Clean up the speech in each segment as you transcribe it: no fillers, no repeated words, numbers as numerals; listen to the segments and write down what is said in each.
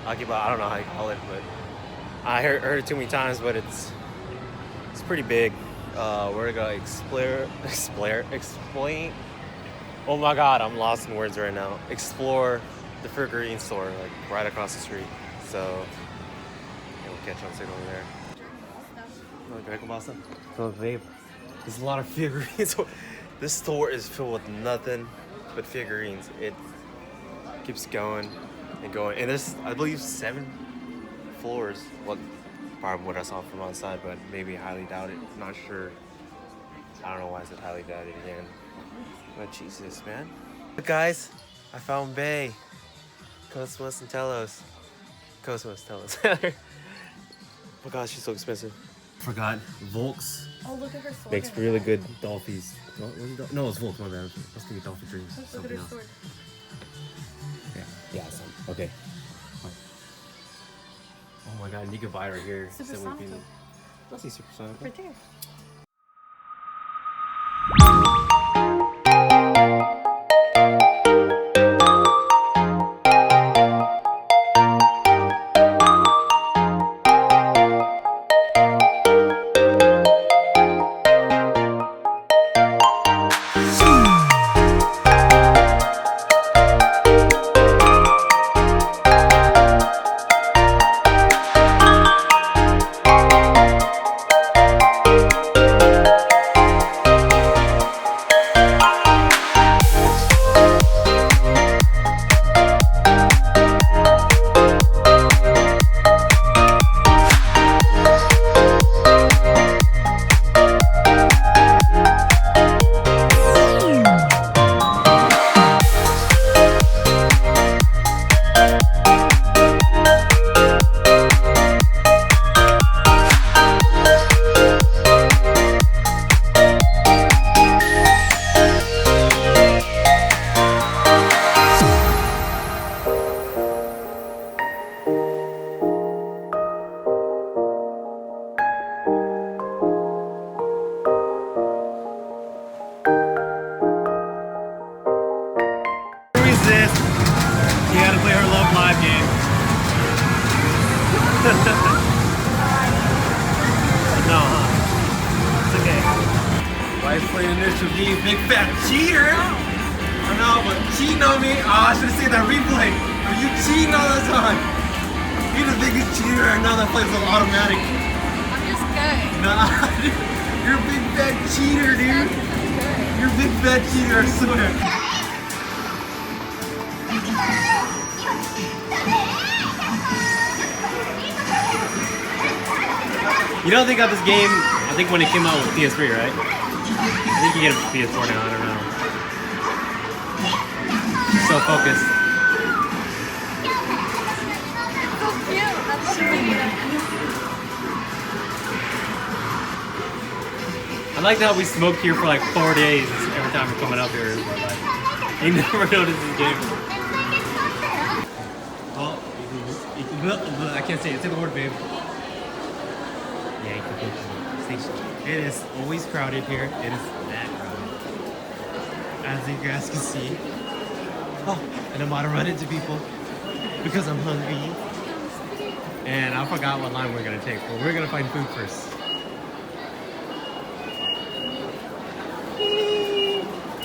Akiba. I don't know how you call it, but I heard it too many times. But it's pretty big. We're gonna explain. Oh my God, I'm lost in words right now. Explore the figurine store, like right across the street. So yeah, we'll catch on signal over there. No Dragon Ball stuff. Oh, babe, there's a lot of figurines. This store is filled with nothing but figurines. It keeps going and going, and there's, I believe, 7 floors. Well, probably what I saw from outside, but maybe highly doubt it. Not sure. I don't know why I said highly doubt it again. But Jesus, man. Look, guys, I found Bay. Cosmos and Telos. Cosmos, Telos. Oh my gosh, she's so expensive. Forgot. Volks. Oh, look at her sword. Makes really good Dolphies. No, it's Volks, my bad. Let's think of Dolphy drinks. Look at Something her else. sword. Yeah, some. Okay. Oh my God, you can buy it right here. Supersonic. Let's see Supersonic. Right there. Resist. You gotta play her Love Live game. No, huh? It's okay. Wife's playing initial D, big fat cheater. I know, but cheating on me. Oh, I should have seen that replay. Are you cheating all the time? You're the biggest cheater I know that plays on automatic. I'm just good. Nah, you're a big fat cheater, dude. You're a big fat cheater, I swear. You don't think of this game, I think when it came out with PS3, right? I think you get it for PS4 now, I don't know. She's so focused. So cute. That's so cute. I like how we smoked here for like 4 days every time we're coming up here. But like, you never noticed this game. Oh, I can't say it. Say the word, babe. Yeah, station. It is always crowded here. It is that crowded. As you guys can see. Oh, and I'm about to run into people because I'm hungry. And I forgot what line we're gonna take, but we're gonna find food first.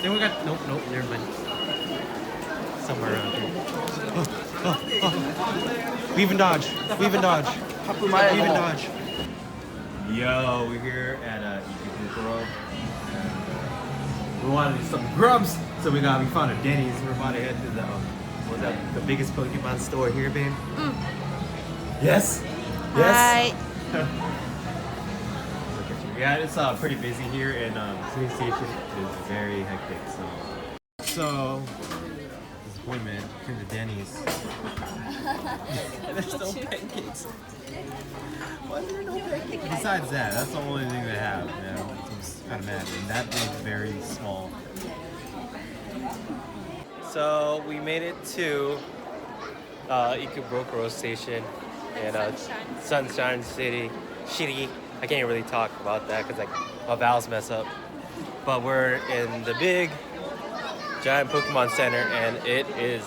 Then we got nope, never mind. Somewhere around here. Oh. Weave and dodge. Weave and dodge. Weave and dodge. Yo, we're here at Akiba. We wanted some grubs, so we found a Denny's. We're about to head to the biggest Pokemon store here, babe. Yes. Yes. Hi. Yeah, it's pretty busy here, and the train station is very hectic. So disappointment to the Denny's. There's no pancakes. Why are there no pancakes? Besides that, that's the only thing they have. Yeah, it's kind of mad, and that is very small. So we made it to Akiba station in Sunshine City. Shitty. I can't really talk about that because like my vowels mess up. But we're in the big, giant Pokemon Center, and it is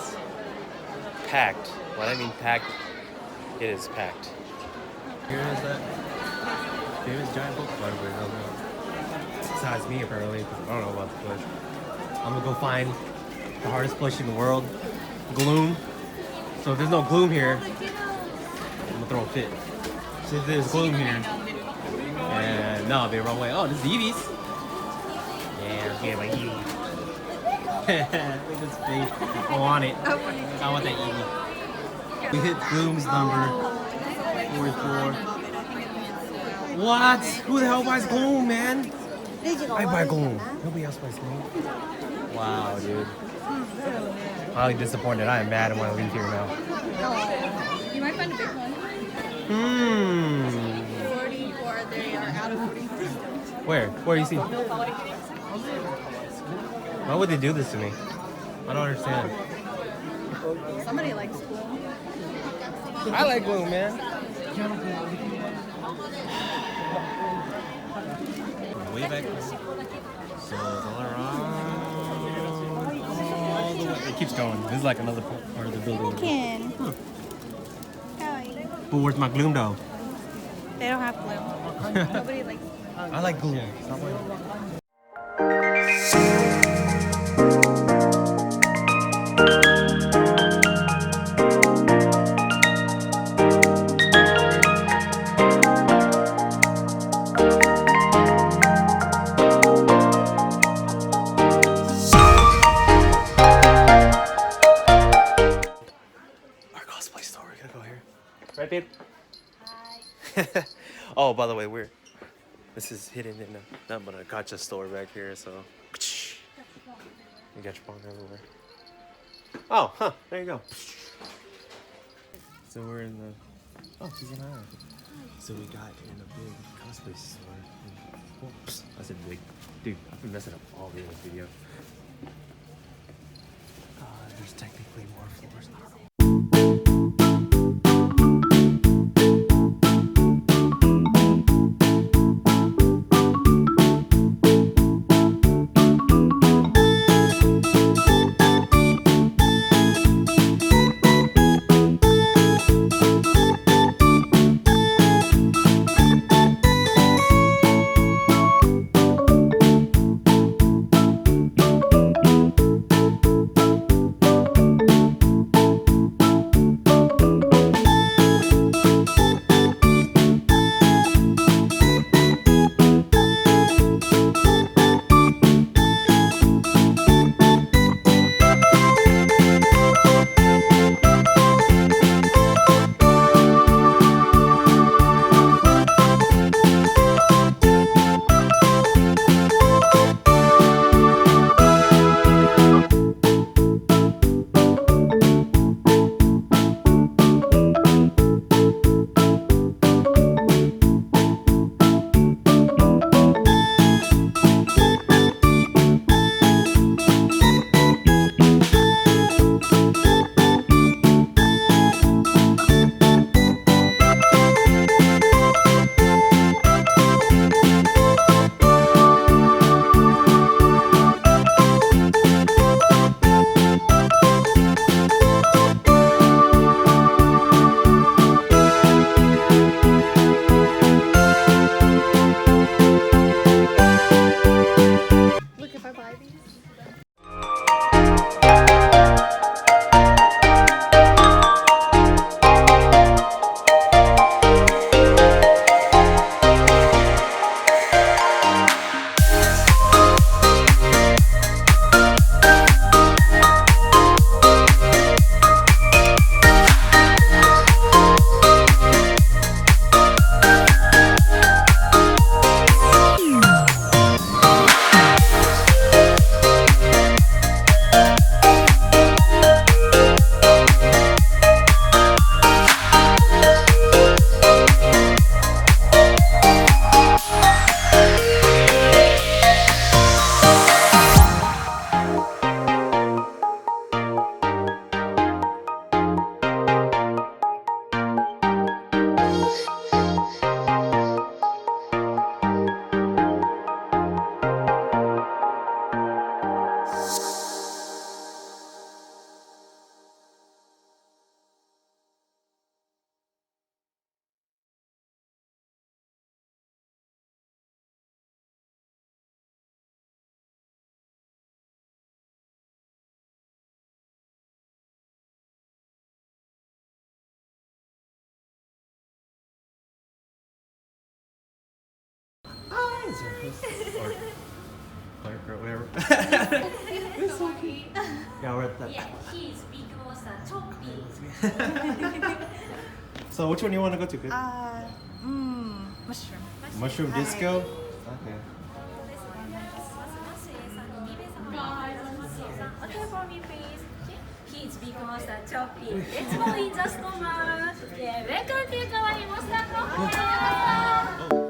packed. When I mean packed, It is packed. Here is that famous giant Pokemon player. Besides me, apparently, because I don't know about the plush. I'm gonna go find the hardest plush in the world, Gloom. So if there's no Gloom here, I'm gonna throw a fit. So if there's Gloom here, and no, I'll be the wrong way. Oh, this is Eevee's. Yeah, I'm getting my Eevee. Look at this face. I want it. I want that Eevee. We hit Gloom's number 44. What? Who the hell buys Gloom, man? I buy Gloom. Nobody else buys Gloom. Wow, dude. Highly disappointed. I am mad and want to leave here now. You might find a big one. 40, or they are out of 40. Where? Where you see? Why would they do this to me? I don't understand. Somebody likes blue. I like Gloom, man. Way back. So all around. All the way. It keeps going. This is like another part of the building. But where's my Gloom though? They don't have blue. Nobody likes blue. I like Gloom. Stop waiting. Right, babe? Hi. Oh, by the way, this is hidden in nothing but a gotcha store back here, so you got your phone everywhere. Oh, huh, there you go. So we're in the, oh, she's in Ireland. So we got in a big cosplay store. Oops, I said big. Dude, I've been messing up all the other video. There's technically more floors. I don't know. or clerk or whatever. It's so cute. Yeah, we're at that. Yeah, he's big monster, choppy. So which one do you want to go to? Mushroom. Mushroom disco? Okay. Okay, for me, please. He's big monster, choppy. Let's go in the stomach. Yeah, welcome to Kawaii Monster Cocktail.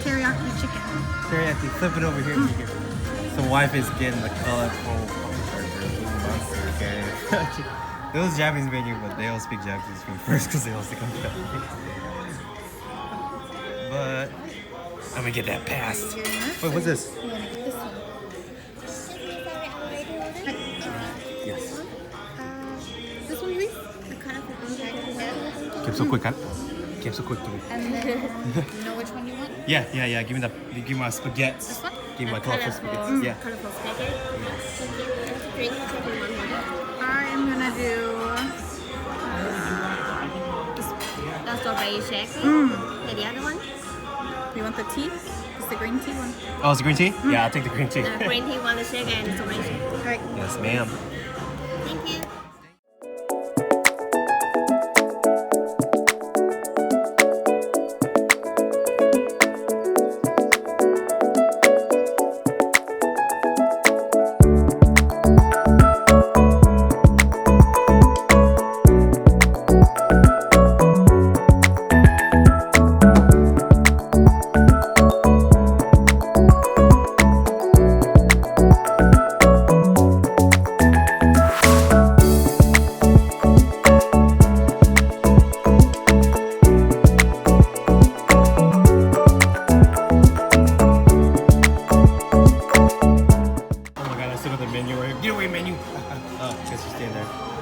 Teriyaki chicken. Teriyaki, flip it over here. So wife is getting the colorful burger. Okay. It was Japanese menu, but they all speak Japanese food first because they all speak Japanese. But I'm gonna get that passed. Wait, what's this? You wanna get this one? Yes. This one, please. Keep so quick, huh? Keep so quick to me. And then, you know which one you want? Yeah. Give me give me my spaghetti. This one? Give me my colorful spaghetti. Yeah. Colorful spaghetti. Drink one more. I'm gonna do The strawberry shake. And the other one? you want the tea? It's the green tea one. Oh, it's a green tea? Yeah, I'll take the green tea. The green tea one, the shake, and the strawberry shake. Alright. Yes, ma'am. Thank you.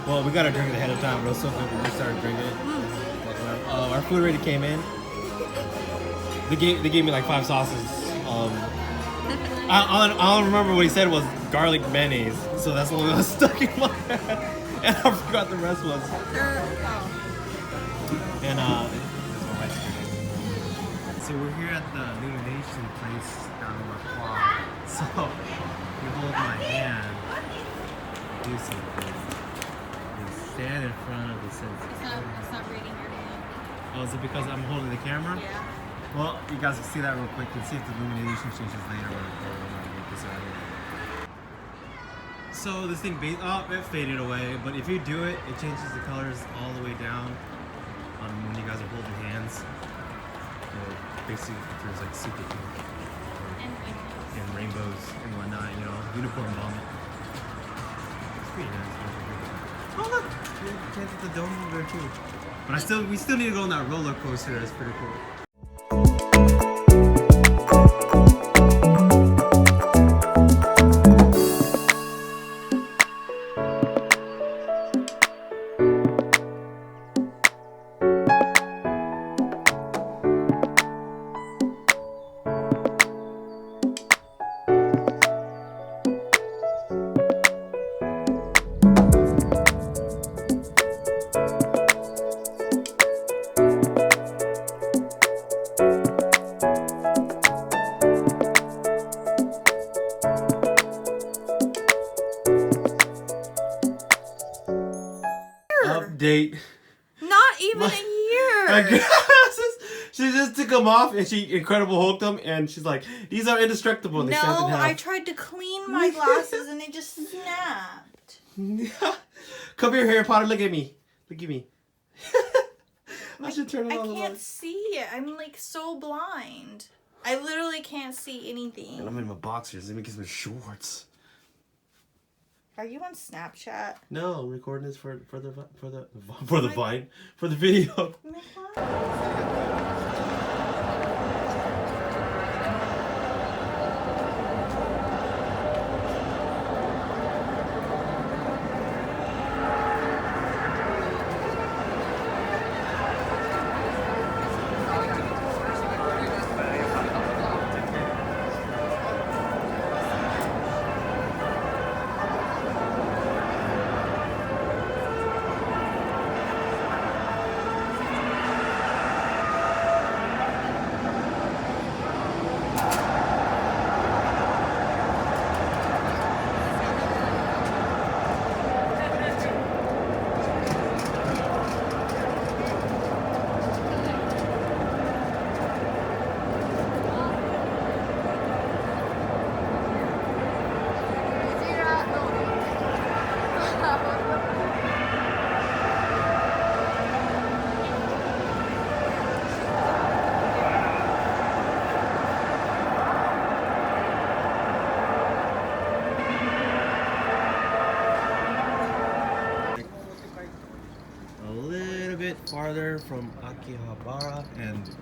Well, we got our drink ahead of time. Real so good. We started drinking it. Our food already came in. They gave me like 5 sauces. I don't remember what he said was garlic mayonnaise. So that's what was stuck in my head. And I forgot the rest was. And so we're here at the illumination place down in La Quad. So you hold my hand. Do something. Stand in front of the sensor. It's not reading your hand. Oh, is it because I'm holding the camera? Yeah. Well, you guys can see that real quick and see if the illumination changes later or when I get this out. So this thing, it faded away, but if you do it, it changes the colors all the way down when you guys are holding hands. So basically, there's like super pink and rainbows and whatnot, you know, unicorn vomit. It's pretty nice. Oh look, you can get the dome over there too. But we still need to go on that roller coaster. That's pretty cool. Update. Not even a year. She just took them off and she Incredible Hulked them and she's like, these are indestructible. And they snapped in No, half. I tried to clean my glasses and they just snapped. Come here, Harry Potter. Look at me. Look at me. I should turn it on. I can't see it. I'm like so blind. I literally can't see anything. And I'm in my boxers. Let me get some shorts. Are you on Snapchat? No, I'm recording this for the Vine, for the video. bit farther from Akihabara and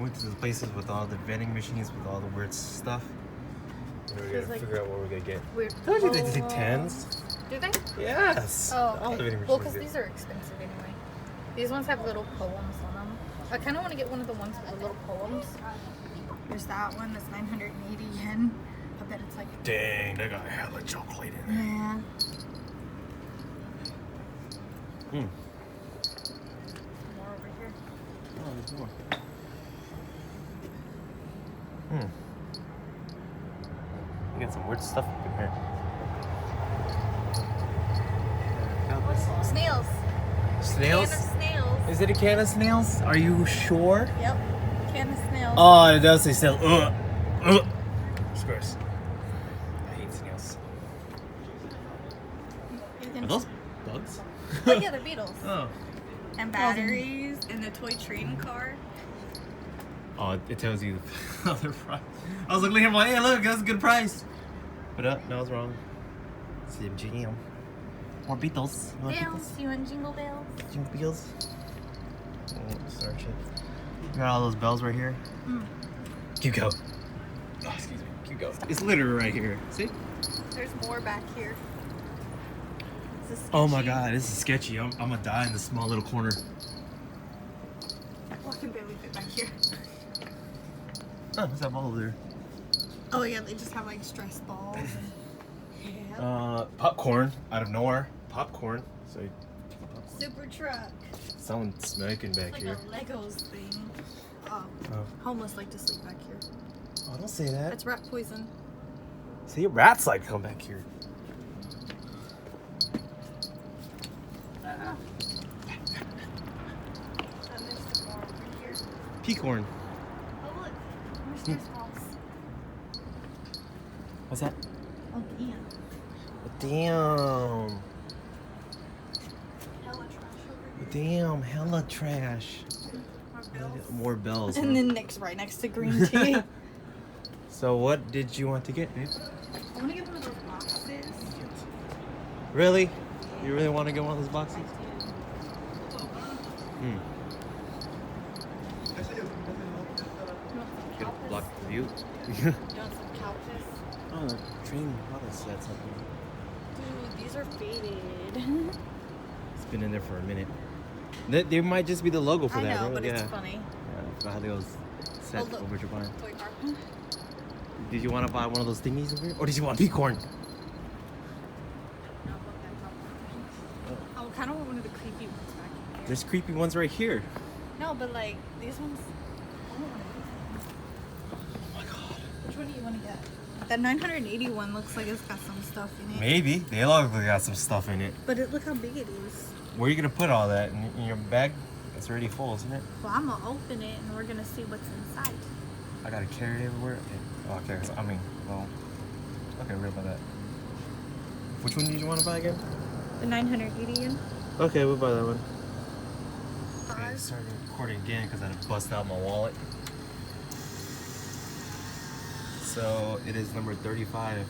went to the places with all the vending machines with all the weird stuff. And we're gonna figure out what we're gonna get. Weird. Don't you think they take 10s? Do they? Yes. Oh, All the okay. vending Well, machines because do. these are expensive anyway. These ones have little poems on them. I kind of want to get one of the ones with the little poems. There's that one that's 980 yen. I bet it's like. Dang, they got hella chocolate in there. Yeah. Hmm. More over here. Oh, there's more. Hmm. You got some weird stuff up in here. Snails. Snails? Can of snails. Is it a can of snails? Are you sure? Yep. Can of snails. Oh, it does say snails. Of course. I hate snails. Are those bugs? Oh yeah, they're beetles. Oh. And batteries and the toy train car. Oh, it tells you the other price. I was looking at him like, hey, look, that's a good price. But no, I was wrong. CMGM. More beetles. More Bells. You want jingle bells? Jingle bells. Oh, search it. You got all those bells right here. Keep go. Oh, excuse me. Keep go. It's literally right here. See? There's more back here. Is this Oh my sketchy? god, this is sketchy. I'm gonna die in this small little corner. Oh, I can barely fit back here. Oh, what's that ball over there? Oh yeah, they just have like stress balls. And... Yeah. Popcorn out of nowhere. Popcorn. So Super truck. someone's smoking back Like here. a Legos thing. Oh. Oh. Homeless like to sleep back here. Oh, don't say that. That's rat poison. See, rats like come back here. And there's some more over here. Peacorn. Oh look, more stress balls. What's that? Oh damn. Damn. Hella trash over here. Damn, hella trash. More bells. More bells. And huh? then right next to green tea. So what did you want to get, babe? I want to get one of those boxes. Really? You really want to get one of those boxes? Hmm. Gonna block the view. You want some couches? Oh, the train auto sets up here. Dude, these are faded. It's been in there for a minute. There might just be the logo for I that. know, right? but Yeah. it's funny. Yeah, for how those set Oh, look. over your buying. Toy car. Did you want to buy one of those thingies over here? Or did you want peacorn? I kind of want one of the creepy ones back here. There's creepy ones right here. No, but like these ones. I don't want Oh my god. Which one do you want to get? That 980 one looks like it's got some stuff in it. Maybe. They look like they got some stuff in it. But look how big it is. Where are you going to put all that? In your bag? It's already full, isn't it? Well, I'm gonna open it and we're gonna see what's inside. I got to carry it everywhere? Okay. Oh, okay. I mean, well. Okay, real about that. Which one did you want to buy again? The 980 yen. Okay, we'll buy that one. Okay, I Five. started recording again because I had to bust out my wallet. So it is number 35.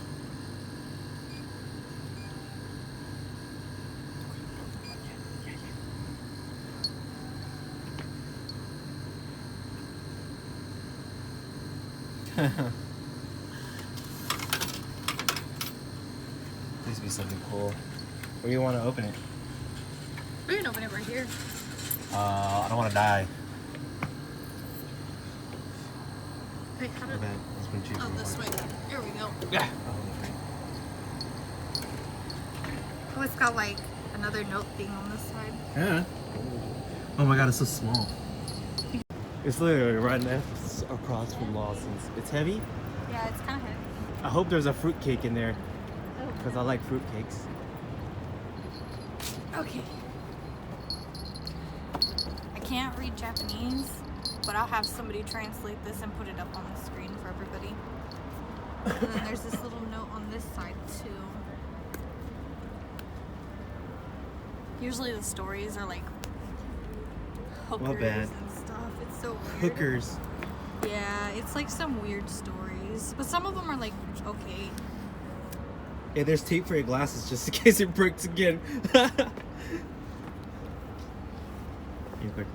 Please be something cool. Where do you want to open it? We can open it right here. I don't want to die. Wait, how My did... bad. This one cheaper. Oh, this way. Here we go. Yeah. Oh, it's got like another note thing on this side. Yeah. Oh my god, it's so small. It's literally right next across from Lawson's. It's heavy. Yeah, it's kind of heavy. I hope there's a fruit cake in there Oh. because I like fruit cakes. Okay. I can't read Japanese, but I'll have somebody translate this and put it up on the screen for everybody. And then there's this little note on this side too. Usually the stories are like hookers bad. and stuff. It's so weird. Hookers. Yeah, it's like some weird stories, but some of them are like okay. Yeah, there's tape for your glasses just in case it breaks again. You quick.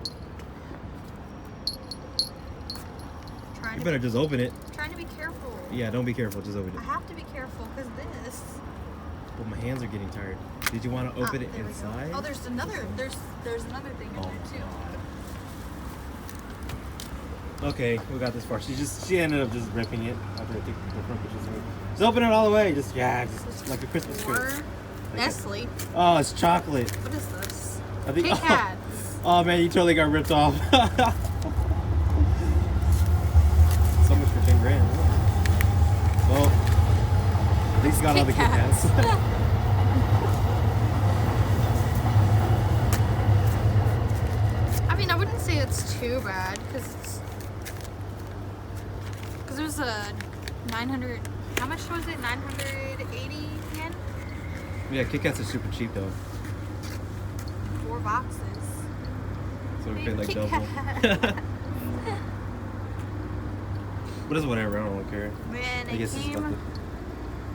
Trying You to better just open it. trying to be careful. Yeah, don't be careful. Just open I it. have to be careful because this. But my hands are getting tired. Did you want to open it There we go. inside? Oh, there's another. There's another thing in there too. Okay, we got this far. She ended up just ripping it after I took the front pictures. Just open it all the way. Just like a Christmas tree. Or Like Nestle. Oh, it's chocolate. What is this? I think. Kit Kats. Oh man, you totally got ripped off. So much for 10 grand. Well, at least you got all the Kit Kats. I mean, I wouldn't say it's too bad because there's a 900. How much was it? 980 yen. Yeah, Kit Kats are super cheap though. 4 boxes. So we paid like Kit double. Kat. But it's whatever, I don't care. Man, I it guess it's came about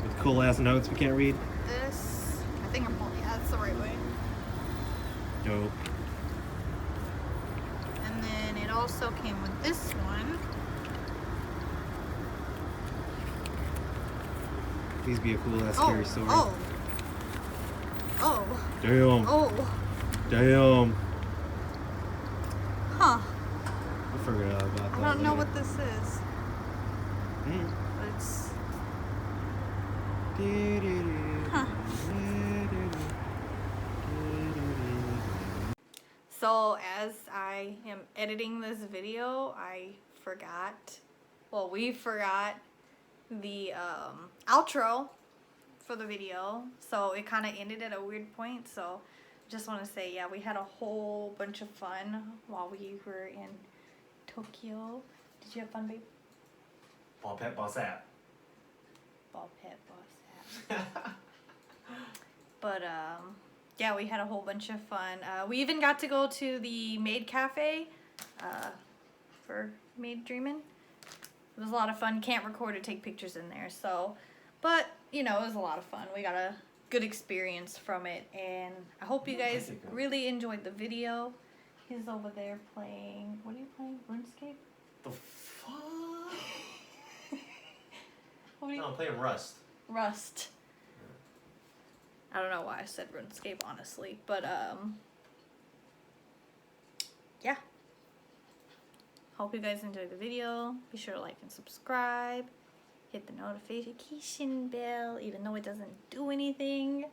the cool ass notes we can't read. this. I think I'm holding. Yeah, that's the right way. Dope. And then it also came with this one. Please be a cool ass scary story. Oh. Damn. Oh. Damn. Huh. We'll figure it out about that. I don't know later. what this is. But it's. Huh. So as I am editing this video, I forgot. Well, we forgot the outro for the video, so it kind of ended at a weird point. So just want to say, yeah, we had a whole bunch of fun while we were in Tokyo. Did you have fun, babe? Ball pet, ball sap. Ball pet, ball sap. But yeah, we had a whole bunch of fun. We even got to go to the Maid Cafe for Maid Dreamin'. It was a lot of fun. Can't record or take pictures in there, so, but you know, it was a lot of fun. We got a good experience from it, and I hope you guys really enjoyed the video. He's over there playing. What are you playing? RuneScape? The fuck? What are you? No, I'm playing Rust. Rust. I don't know why I said RuneScape, honestly, but yeah. Hope you guys enjoyed the video. Be sure to like and subscribe. Hit the notification bell, even though it doesn't do anything.